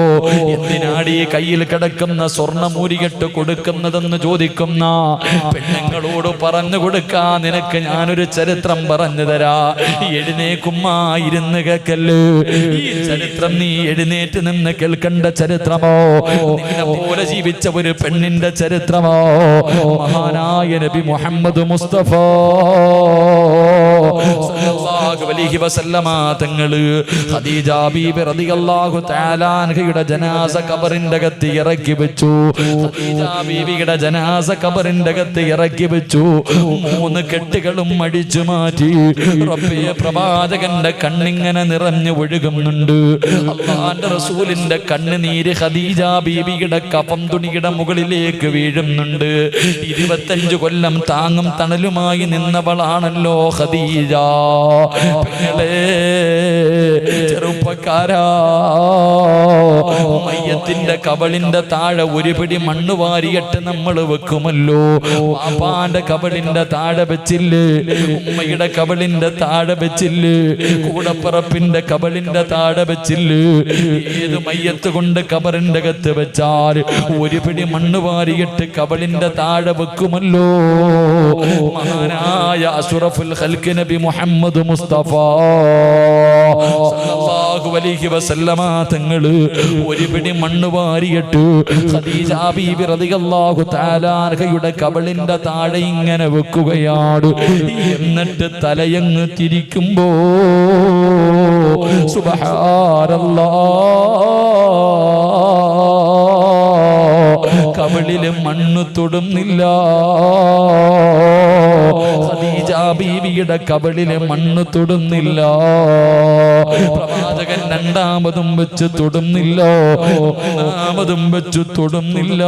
എന്തിനാടി കയ്യിൽ കിടക്കുന്ന സ്വർണ്ണമൂരികെട്ട് കൊടുക്കുന്നതെന്ന് ചോദിക്കുന്ന പെണ്ണുങ്ങളോട് പറഞ്ഞു കൊടുക്കാ, നിനക്ക് ഞാനൊരു ചരിത്രം പറഞ്ഞു തരാ. എഴുന്നേക്കുമ്മ ഇരുന്ന് കേക്കല്ല്. ഈ ചരിത്രം നീ എഴുന്നേറ്റ് നിന്ന് കേൾക്കേണ്ട ചരിത്രമോ, നിന്നെ പോലെ ജീവിച്ച ഒരു പെണ്ണിന്റെ ചരിത്രമോ, മഹാനായ നബി മുഹമ്മദ് മുസ്തഫ സല്ലല്ലാഹു അലൈഹി വസല്ലമ തങ്ങള് ഖദീജ ബീബി റളിയല്ലാഹു തആല അൻഹയുടെ ജനാസ ഖബറിന്റെ അകത്ത് ഇറക്കി വെച്ചു. ഖദീജ ബീബിയുടെ ജനാസ ഖബറിന്റെ അകത്ത് ഇറക്കി വെച്ചു. 3 കെട്ടുകളും അടിച്ചു മാറ്റി. റബ്ബേ, പ്രവാചകന്റെ കണ്ണിങ്ങനെ നിറഞ്ഞു ഒഴുകുന്നുണ്ട്. അല്ലാഹുവിന്റെ റസൂലിന്റെ കണ്ണുനീര് ഖദീജ ബീബിയുടെ കഫം തുണിയുടെ മുകളിലേക്ക് വീഴുന്നുണ്ട്. 25 കൊല്ലം താങ്ങും തണലുമായി നിന്നവളാണല്ലോ ഖദീജ. പെങ്ങളെ, ചെറുപ്പക്കാരാ, മയ്യത്തിന്റെ കബളിന്റെ താഴെ ഒരു പിടി മണ്ണ് വാരിയിട്ട് നമ്മൾ വെക്കുമല്ലോ. പാപ്പാന്റെ കബളിന്റെ താഴെ വെച്ചില്ലേ, ഉമ്മയുടെ കബളിന്റെ താഴെ വെച്ചില്ലേ, കൂടപ്പറപ്പിന്റെ കബളിന്റെ താഴെ വെച്ചില്ലേ. ഏത് മയ്യത്ത് കൊണ്ട് കബറിന്റെ അകത്ത് വെച്ചാൽ ഒരു പിടി മണ്ണ് വാരിയിട്ട് കബളിന്റെ താഴെ വെക്കുമല്ലോ. മഹാനായ അഷ്റഫുൽ ഖൽഖ് നബി മുഹമ്മദ് മുസ്തഫ സല്ലല്ലാഹു അലൈഹി വസല്ലമ തങ്ങള് ഒരു പിടി മണ്ണ് വാരിയിട്ട് ഖദീജ ബീബി റളിയല്ലാഹു തആല അൻഹയുടെ കബളിന്റെ താഴെ ഇങ്ങനെ വെക്കുകയാണ്. എന്നിട്ട് തലയങ്ങ് തിരിക്കുമ്പോ സുബ്ഹാനല്ലാഹ്, കബളില് മണ്ണ് തൊടുന്നില്ല. ഖദീജ ബീവിയുടെ കബളിലെ മണ്ണ് തൊടുന്നില്ല. പ്രവാചകൻ രണ്ടാമതും വെച്ച് തൊടുന്നില്ല, മൂന്നാമതും വെച്ച് തൊടുന്നില്ല.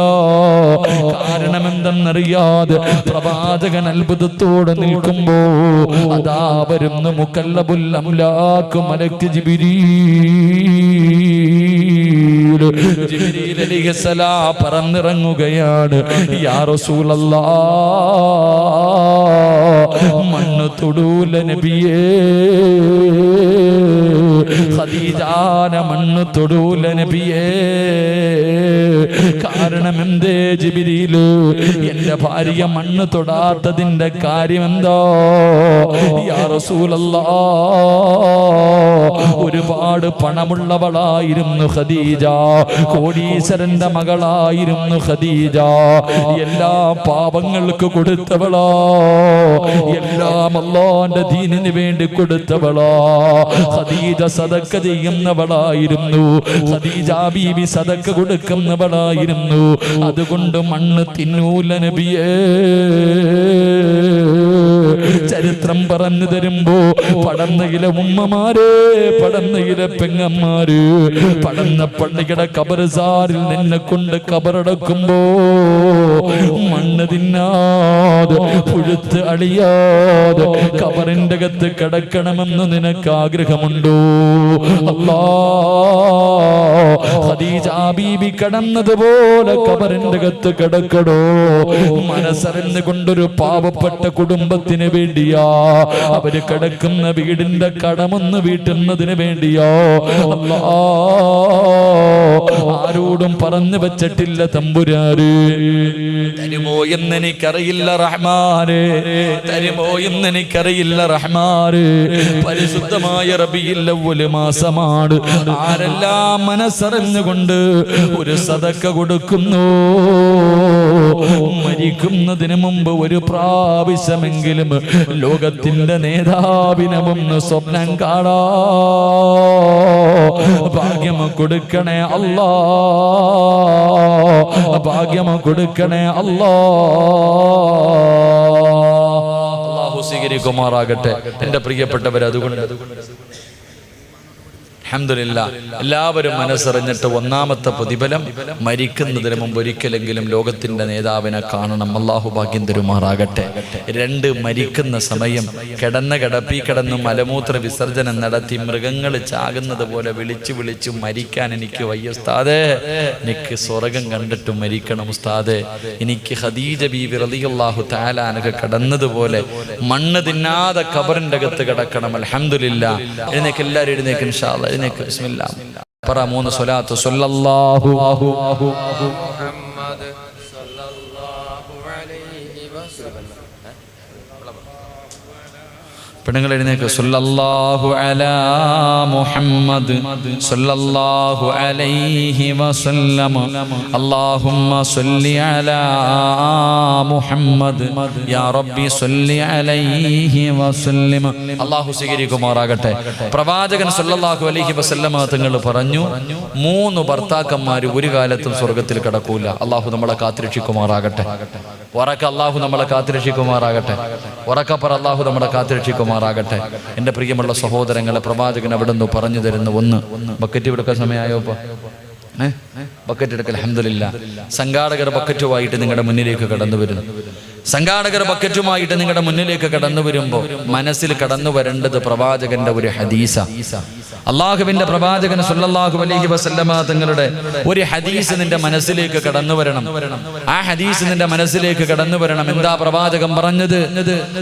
കാരണം എന്തെന്നറിയാതെ പ്രവാചകൻ അത്ഭുതത്തോടെ നിൽക്കുമ്പോ അതാ വരുന്ന മുക്കല്ലബുൽ അംലാക്ക് മലക്ക് ജിബ്രീൽ അലൈഹിസ്സലാം പറന്നിറങ്ങുകയാണ്. യാ റസൂലല്ലാഹ്, മണ്ണ് തൊടൂല നബിയേ, ഖദീജാനെ മണ്ണ് തൊടൂല നബിയേ. കാരണം എന്തേ ജിബ്രീല്? എന്റെ ഭാര്യ മണ്ണ് തൊടാത്തതിന്റെ കാര്യം എന്തോ? യാ റസൂലല്ലാഹ്, ഒരുപാട് പണമുള്ളവളായിരുന്നു ഖദീജ, കോടീശ്വരന്റെ മകളായിരുന്നു ഖദീജ, എല്ലാ പാപങ്ങൾക്ക് കൊടുത്തവളാ, എല്ലാം അല്ലാഹുവിന്റെ ദീനിന് വേണ്ടി കൊടുത്തവളാ. ഖദീജ സദഖ ചെയ്യുന്നവളായിരുന്നു, ഖദീജ ബീവി സദഖ കൊടുക്കുന്നവളായിരുന്നു. അതുകൊണ്ട് മണ്ണ് തിന്നൂല നബിയേ. ചരിത്രം പറഞ്ഞു തരുമ്പോ പടന്നയിലെ ഉമ്മമാര്, പടന്നയിലെ പെങ്ങന്മാര്, പടന്ന പള്ളിയുടെ കബർസാറിൽ നിന്നെ കൊണ്ട് കബറടക്കുമ്പോ മണ്ണ് തിന്നാതെ പുഴുത്ത് അളിയാതെ കബറിന്റെ അകത്ത് കിടക്കണമെന്ന് നിനക്ക് ആഗ്രഹമുണ്ടോ? അല്ലാ, ഖദീജ ബീബി കടന്നതുപോലെ കബറിന്റെ അകത്ത് കിടക്കടോ? മനസ്സറിഞ്ഞുകൊണ്ടൊരു പാവപ്പെട്ട കുടുംബത്തിന് വേണ്ടിയാ, അവര് കിടക്കുന്ന വീടിന്റെ കടമൊന്ന് വീട്ടുന്നതിന് വേണ്ടിയോ അല്ലാ, ആരോടും പറഞ്ഞു വെച്ചിട്ടില്ല തമ്പുരാര്. തരുമോ എന്നെനിക്കറിയില്ല റഹ്മാന്, തരുമോ എന്നെനിക്കറിയില്ല റഹ്മാന്. പരിശുദ്ധമായ റബീഉൽ അവ്വൽ മാസമാണ്. ആരെല്ലാം മനസ്സറിഞ്ഞുകൊണ്ട് ഒരു സദഖ കൊടുക്കുന്നു, മരിക്കുന്നതിന് മുമ്പ് ഒരു പ്രാവശ്യമെങ്കിലും ലോകത്തിന്റെ നേതാവിനെ ഒന്ന് സ്വപ്നം കാണാ ഭാഗ്യം കൊടുക്കണേ അല്ലാ, ഭാഗ്യം കൊടുക്കണേ അല്ലാ. അല്ലാഹു സ്വീകരിക്കുമാറാകട്ടെ. എന്റെ പ്രിയപ്പെട്ടവർ, അതുകൊണ്ട് അൽഹംദുലില്ലാഹ് എല്ലാവരും മനസ്സറിഞ്ഞിട്ട് ഒന്നാമത്തെ പ്രതിഫലം മരിക്കുന്നതിന് മുമ്പ് ഒരിക്കലെങ്കിലും ലോകത്തിന്റെ നേതാവിനെ കാണണം. അല്ലാഹു ഭാഗ്യം തരുമാറാകട്ടെ. 2, മരിക്കുന്ന സമയം കിടന്ന കിടപ്പി കിടന്ന് മലമൂത്ര വിസർജനം നടത്തി മൃഗങ്ങൾ ചാകുന്നത് പോലെ വിളിച്ചു വിളിച്ചു മരിക്കാൻ എനിക്ക് വയ്യ ഉസ്താദേ, എനിക്ക് സ്വർഗം കണ്ടിട്ട് മരിക്കണം ഉസ്താദേ, എനിക്ക് ഖദീജ ബീവി റളിയല്ലാഹു തആല അൻഹ കടന്നതുപോലെ മണ്ണ് തിന്നാതെ ഖബറിന്റെ അകത്ത് കിടക്കണം. അൽഹംദുലില്ലാഹ്. എഴുന്നേക്ക്, എല്ലാവരും എഴുന്നേക്ക് ഇൻഷാ അല്ലാഹ്. ബിസ്മില്ലാ പറ 3 സ്വലാത്ത്. സല്ലല്ലാഹു മുഹമ്മദ് സല്ലല്ലാഹു അലൈഹി വസല്ലം. പെണ്ണുങ്ങൾ എഴുന്നേക്ക്. സല്ലല്ലാഹു അലാ മുഹമ്മദ് സല്ലല്ലാഹു അലൈഹി വസല്ലം. അല്ലാഹുമ്മ സല്ലി അലാ മുഹമ്മദ് യാ റബ്ബി സല്ലി അലൈഹി വസല്ലം. അല്ലാഹു സ്വീകരിക്കുമാറാകട്ടെ. പ്രവാചകൻ സല്ലല്ലാഹു അലൈഹി വസല്ലം തങ്ങൾ പറഞ്ഞു, 3 ഭർത്താക്കന്മാർ ഒരു കാലത്തും സ്വർഗത്തിൽ കടക്കൂല. അല്ലാഹു നമ്മളെ കാത്തുരക്ഷിക്കുമാറാകട്ടെ. ഉറക്ക അല്ലാഹു നമ്മളെ കാത്തുരക്ഷിക്കുമാറാകട്ടെ. ഉറക്കപ്പറ അല്ലാഹു നമ്മളെ കാത്തുരക്ഷിക്കുമാറാകട്ടെ. എൻ്റെ പ്രിയമുള്ള സഹോദരങ്ങളെ, പ്രവാചകൻ അവിടെ നിന്ന് പറഞ്ഞു തരുന്നു. 1 ബക്കറ്റ് എടുക്കാൻ സമയമായോ? ബക്കറ്റ് എടുക്കൽ. അൽഹംദുലില്ലാഹ്. സംഘാടകർ ബക്കറ്റുമായിട്ട് നിങ്ങളുടെ മുന്നിലേക്ക് കടന്നു വരുന്നു. സംഘാടകർ ബക്കറ്റുമായിട്ട് നിങ്ങളുടെ മുന്നിലേക്ക് കടന്നു വരുമ്പോൾ മനസ്സിൽ കടന്നു വരേണ്ടത് പ്രവാചകന്റെ ഒരു ഹദീസ. അള്ളാഹുവിന്റെ പ്രവാചകൻ സല്ലല്ലാഹു അലൈഹി വസല്ലമ തങ്ങളുടെ ഒരു ഹദീസ് നിന്റെ മനസ്സിലേക്ക് കടന്നു വരണം. ആ ഹദീസ് നിന്റെ മനസ്സിലേക്ക് കടന്നു വരണം. എന്താ പ്രവാചകൻ പറഞ്ഞത്?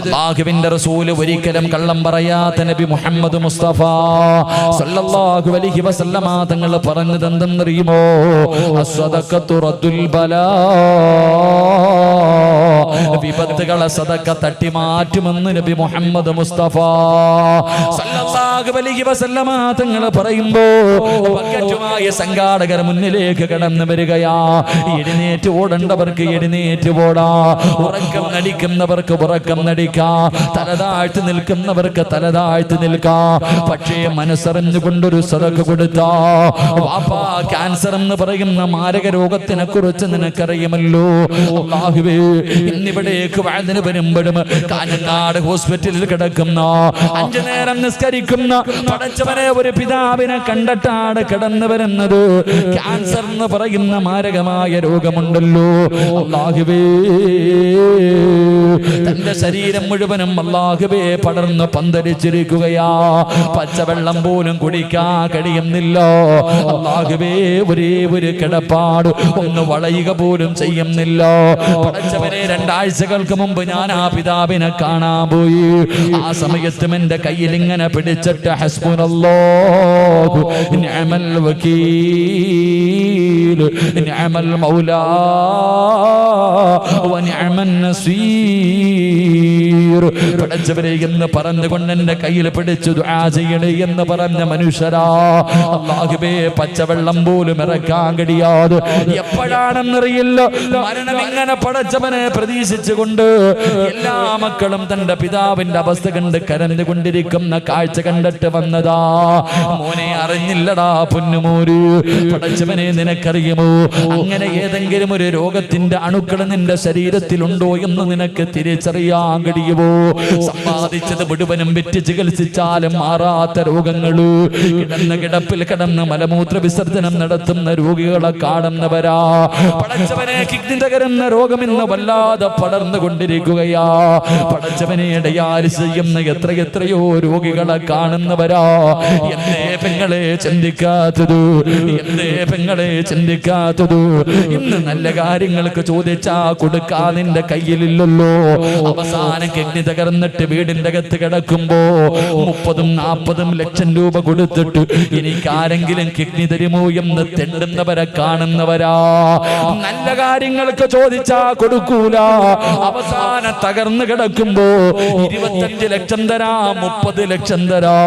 അള്ളാഹുവിന്റെ റസൂല് ഒരിക്കലും കള്ളം പറയാത്ത നബി മുഹമ്മദ് മുസ്തഫ സല്ലല്ലാഹു അലൈഹി വസല്ലമ തങ്ങൾ പറഞ്ഞത് എന്തെന്നറിയുമോ? അസ്സദഖത്തു റദ്ദുൽ ബലാ, വിപത്തുകളെ സദഖ തട്ടി മാറ്റുമെന്ന് നബി മുഹമ്മദ് മുസ്തഫ സല്ലല്ലാഹു അലൈഹി വസല്ലമ തങ്ങൾ പറയുമ്പോ ബക്കറ്റുമായ സംഘാടകർ മുന്നിലേക്ക് കടന്നു വരികയാ. എഴുന്നേറ്റ് ഓടേണ്ടവർക്ക് എഴുന്നേറ്റ് ഓടാ, ഉറക്കം നടിക്കുന്നവർക്ക് ഉറക്കം നടിക്കാ, തലതാഴ്ത്തി നിൽക്കുന്നവർക്ക് തലതാഴ്ത്തി നിൽക്കാ. പക്ഷേ മനസ്സറിഞ്ഞുകൊണ്ടൊരു സദഖ കൊടുത്താ, വാപ്പാ ക്യാൻസർ എന്ന് പറയുന്ന മാരക രോഗത്തിനെ കുറിച്ച് നിനക്കറിയുമല്ലോ. അല്ലാഹുവേ, ഇന്നിവിടേക്ക് വഅദിന് വരുമ്പോഴും കാഞ്ഞങ്ങാട് ഹോസ്പിറ്റലിൽ കിടക്കുന്ന 5 നേരം നിസ്കരിക്കുന്ന പടച്ചവനെ ഒരു പിതാവിനെ കണ്ടിട്ടാണ് കടന്നു വരുന്നത്. ക്യാൻസർ എന്ന് പറയുന്ന മാരകമായ രോഗമുണ്ടല്ലോ. അല്ലാഹുവേ, തന്റെ ശരീരം മുഴുവനും അല്ലാഹുവേ പടർന്ന് പന്തലിച്ചിരിക്കുകയാ. പച്ചവെള്ളം പോലും കുടിക്കാൻ കഴിയുന്നില്ല. അല്ലാഹുവേ, ഒരേ ഒരു കിടപ്പാട് ഒന്ന് വളയുക പോലും ചെയ്യുന്നില്ല. പടച്ചവനെ 2 രണ്ടാഴ്ചകൾക്ക് മുമ്പ് ഞാൻ ആ പിതാവിനെ കാണാൻ പോയി. ആ സമയത്തും എന്റെ കയ്യിൽ ഇങ്ങനെ പിടിച്ചിട്ട് ഹസ്ബുനല്ലാഹു നിഅമൽ വകീൽ നിഅമൽ മൗലാ വ നിഅമൻ നസീർ പടച്ചവരെ എന്ന് പറഞ്ഞുകൊണ്ട് എന്റെ കയ്യിൽ പിടിച്ചു ദുആ ചെയ്യണേ എന്ന് പറഞ്ഞ മനുഷ്യരാ, അല്ലാഹുവേ പച്ചവെള്ളം പോലും ഇറക്കാൻ കഴിയാതെ എപ്പോഴാണെന്നറിയില്ല മരണം ഇങ്ങനെ പടച്ചവനെ പ്രതീക്ഷിച്ചുകൊണ്ട് എല്ലാ മക്കളും തന്റെ പിതാവിന്റെ അവസ്ഥ കണ്ട് കരഞ്ഞുകൊണ്ടിരിക്കുന്ന കാഴ്ച കണ്ടിട്ട് വന്നതാ. മോനെ അറിഞ്ഞില്ലടാ പൊന്നുമോര്, പടച്ചവനെ നിനക്കറിയുമോ അങ്ങനെ ഏതെങ്കിലും ഒരു രോഗത്തിന്റെ അണുക്കൾ നിന്റെ ശരീരത്തിലുണ്ടോ എന്ന് നിനക്ക് തിരിച്ചറിയാൻ കഴിയുമോ? സമ്പാദിച്ചത് മുഴുവനും വിറ്റ് ചികിത്സിച്ചാലും മാറാത്ത രോഗങ്ങള്, കിടന്ന കിടപ്പിൽ കിടന്ന് മലമൂത്ര വിസർജനം നടത്തുന്ന രോഗികളെ കാണുന്നവരാ. പടച്ചവനെ കിഡ്നി തകരുന്ന രോഗം ഇന്ന് വല്ലാതെ പടർന്നുകൊണ്ടിരിക്കുകയാ. പടച്ചവനെ ഡയാലിസിസ് ചെയ്യുന്ന എത്രയോ രോഗികളെ കാണുന്നവരാ. എന്തേ പെങ്ങളെ ചിന്തിക്കാത്തത്, എന്തേ പെങ്ങളെ ചിന്തിക്കാത്തത്? ഇന്ന് നല്ല കാര്യങ്ങൾക്ക് ചോദിച്ചാ കൊടുക്കാൻ നിന്റെ കയ്യിലില്ലല്ലോ. അവസാനം കിഡ്നി തകർന്നിട്ട് വീടിന്റെ അകത്ത് കിടക്കുമ്പോ 30-40 ലക്ഷം രൂപ കൊടുത്തിട്ട് എനിക്ക് ആരെങ്കിലും കിഡ്നി തരുമോ എന്ന് തെണ്ടുന്നവരെ കാണുന്നവരാ. നല്ല കാര്യങ്ങൾക്ക് ചോദിച്ചാ കൊടുക്കൂല. അവസാനം തകർന്നു കിടക്കുമ്പോ 25 ലക്ഷം തരാ, 30 ലക്ഷം തരാ,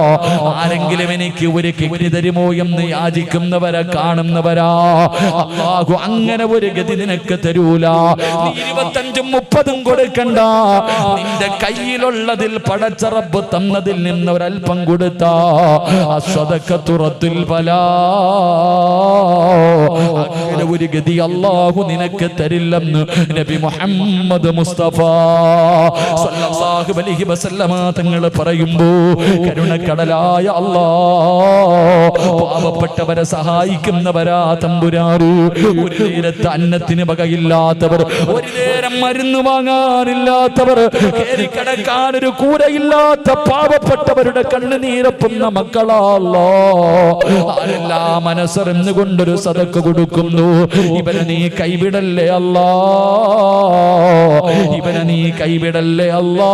ആരെങ്കിലും എനിക്ക് ഒരു കിഡ്നി തരുമോ എന്ന് യാചിക്കുന്നവരെ കാണുന്നവരാ. അല്ലാഹു അങ്ങനെ ഒരു ഗതി നിനക്ക് തരൂല. 25-30 കൊടുക്കണ്ട, നിന്റെ കയ്യിലുള്ളതിൽ പടച്ച റബ്ബ് തന്നതിൽ നിന്ന് ഒരൽപ്പം കൊടുത്താ അസ്സദഖത്തു റദ്ദുൽ ബലാ. അങ്ങനെ ഒരു ഗതി അല്ലാഹു നിനക്ക് തരില്ലെന്ന് നബി മുഹമ്മദ് മുസ്തഫ സ്വല്ലല്ലാഹു അലൈഹി വസല്ലമ തങ്ങൾ പറയുമ്പോ കരുണക്കടലായ അല്ലാഹ് പാവപ്പെട്ടവരെ സഹായിക്കുന്നവരാ തമ്പുരാന്. ഒരു നേരത്തെ അന്നത്തിന് വകയില്ലാത്തവർ, ഒരു നേരം മരുന്ന് വാങ്ങാനില്ലാത്തവർ, കിടക്കാൻ ഒരു കൂരയില്ലാത്ത പാവപ്പെട്ടവരുടെ കണ്ണുനീരപ്പുന്ന മക്കളാല്ലോ. ആരെല്ലാം മനസ്സറിഞ്ഞുകൊണ്ടൊരു സദഖ കൊടുക്കുന്നു. ഇവരെ നീ കൈവിടല്ലേ അല്ലാ, ഇവരെ നീ കൈവിടല്ലേ അല്ലാ.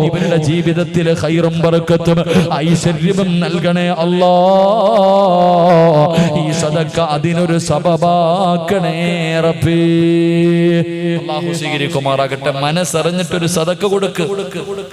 ഇവരുടെ ജീവിതത്തിൽ ഖൈറും ബറക്കത്തും ഐശ്വര്യവും നൽകണേ അല്ലാ. ഈ സദഖ അതിനൊരു സബബാക്കണേ റബ്ബേ. അല്ലാഹു സ്വീകരിക്കുമാറാകട്ടെ. മനസ്സറിഞ്ഞിട്ടൊരു സദഖ കൊടുക്ക്.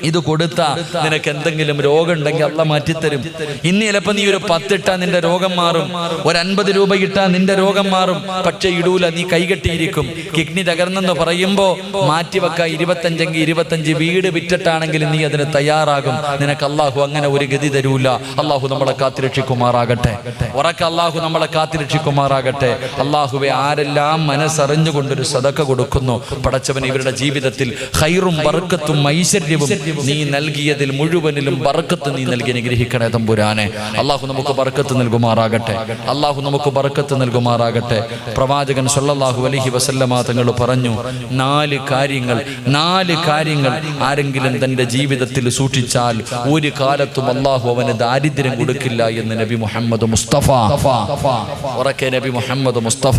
ഇത് കൊടുത്താ നിനക്ക് എന്തെങ്കിലും രോഗം ഉണ്ടെങ്കിൽ അല്ലാഹ് മാറ്റിത്തരും. ഇന്ന് ചിലപ്പോ നീ ഒരു 10 ഇട്ടാ നിന്റെ രോഗം മാറും, ഒരു 50 രൂപ ഇട്ടാ നിന്റെ രോഗം മാറും. പക്ഷെ ഇടൂല, നീ കൈകെട്ടിയിരിക്കും. കിഡ്നി തകർന്നെന്ന് പറയുമ്പോ മാറ്റിവെക്ക 25 25 വീട് വിറ്റിട്ടാണെങ്കിൽ നീ അതിന് തയ്യാറാകും. നിനക്ക് അല്ലാഹു അങ്ങനെ ഒരു ഗതി തരൂല. അല്ലാഹു നമ്മളെ കാത്തിരക്ഷിക്കുമാറാകട്ടെ. ഉറക്കെ അല്ലാഹു നമ്മളെ കാത്തിരക്ഷിക്കുമാറാകട്ടെ. അല്ലാഹുവെ ആരെല്ലാം മനസ്സറിഞ്ഞുകൊണ്ടൊരു സദഖ കൊടുക്കുന്നു പടച്ചവൻ ഇവരുടെ ജീവിതത്തിൽ ഖൈറും ബർക്കത്തും ഐശ്വര്യവും നീ നൽകിയതിൽ മുഴുവനിലും ബർക്കത്ത് നീ നൽകി അനുഗ്രഹിക്കണേ തമ്പുരാനെ. അല്ലാഹു നമുക്ക് ബർക്കത്ത് നൽകുമാറാകട്ടെ. അല്ലാഹു നമുക്ക് ബർക്കത്ത് നൽകുമാറാകട്ടെ. പ്രവാചകൻ സ്വല്ലല്ലാഹു അലൈഹി വസല്ലമ തങ്ങൾ പറഞ്ഞു, 4 കാര്യങ്ങൾ ആരെങ്കിലും തന്റെ ജീവിതത്തിൽ സൂക്ഷിച്ചാൽ ഒരു കാലത്തും അല്ലാഹു അവന് ദാരിദ്ര്യം കൊടുക്കില്ല എന്ന് നബി മുഹമ്മദ് മുസ്തഫ. ഉറക്കെ നബി മുഹമ്മദ് മുസ്തഫ.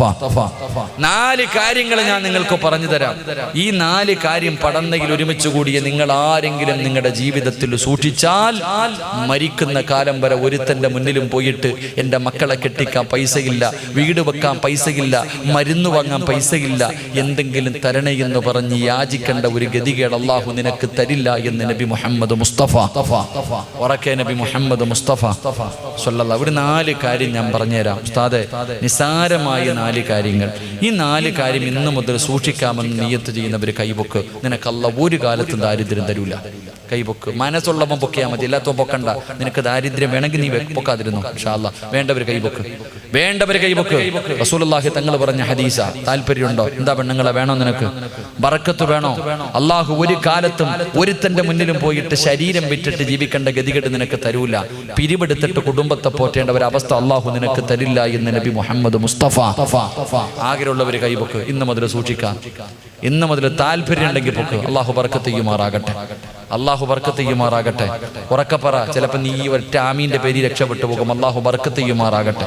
4 കാര്യങ്ങൾ ഞാൻ നിങ്ങൾക്ക് പറഞ്ഞു തരാം. ഈ 4 കാര്യം പടന്നയിൽ ഒരുമിച്ച് കൂടിയ നിങ്ങൾ ആരെങ്കിലും നിങ്ങളുടെ ജീവിതത്തിൽ സൂക്ഷിച്ചാൽ മരിക്കുന്ന കാലം വരെ ഒരുത്തന്റെ മുന്നിലും പോയിട്ട് എൻ്റെ മക്കളെ കെട്ടിക്കാൻ പൈസയില്ല, വീട് വെക്കാൻ പൈസയില്ല, മരുന്ന് വാങ്ങാൻ പൈസയില്ല, എന്തെങ്കിലും തരണേ എന്ന് പറഞ്ഞ് യാചിക്കേണ്ട ഒരു ഗതികേട് അല്ലാഹു നിനക്ക് തരില്ല എന്ന് നബി മുഹമ്മദ് മുസ്തഫ. ഉറക്കെ നബി മുഹമ്മദ് മുസ്തഫ സ്വല്ലല്ലാഹു. ഒരു 4 കാര്യം ഞാൻ പറഞ്ഞുതരാം ഉസ്താദെ, നിസാരമായ 4 കാര്യങ്ങൾ. ഈ 4 കാര്യം ഇന്ന് മുതൽ സൂക്ഷിക്കാമെന്ന് നിയ്യത്ത് ചെയ്യുന്നവർ കൈപൊക്ക്. നിനക്ക് അല്ലാഹു ഒരു കാലത്തും ദാരിദ്ര്യം തരൂല. കൈപൊക്ക്. മനസ്സുള്ളവൻ പൊക്കിയാൽ മതി, എല്ലാത്തവൻ പൊക്കണ്ട. നിനക്ക് ദാരിദ്ര്യം വേണമെങ്കിൽ നീ പൊക്കാതിരുന്നു ഇൻഷാ അല്ലാഹ്. വേണ്ടവർ കൈപൊക്ക്, വേണ്ടവർ കൈപൊക്ക്. റസൂലുള്ളാഹി തങ്ങൾ പറഞ്ഞ ഹദീസ. താല്പര്യമുണ്ടോ? എന്താ പെണ്ണുങ്ങളെ വേണോ? നിനക്ക് ബറക്കത്ത് വേണോ? അല്ലാഹു ഒരു കാലത്തും ഒരുത്തന്റെ മുന്നിലും പോയിട്ട് ശരീരം വിറ്റിട്ട് ജീവിക്കേണ്ട ഗതികേട് നിനക്ക് തരൂല. പിരിവെടുത്തിട്ട് കുടുംബത്തെ പോറ്റേണ്ട ഒരു അവസ്ഥ അല്ലാഹു നിനക്ക് തരില്ല എന്ന് നബി മുഹമ്മദ് മുസ്തഫ. ആഗ്രഹമുള്ളവർ കൈപൊക്ക്. ഇന്ന് മുതൽ സൂക്ഷിക്കാം. ഇന്ന് മുതൽ താല്പര്യം ഉണ്ടെങ്കിൽ പൊക്ക്. അല്ലാഹു ബർക്കത്ത് ചെയ്യുമാറാകട്ടെ. അല്ലാഹു ബർക്കത്ത് ചെയ്യുമാറാകട്ടെ. ഉറക്കപ്പറ. ചിലപ്പോൾ നീ ഒറ്റ ആമീന്റെ പേരിൽ രക്ഷപ്പെട്ടു പോകും. അല്ലാഹു ബർക്കത്ത് ചെയ്യുമാറാകട്ടെ.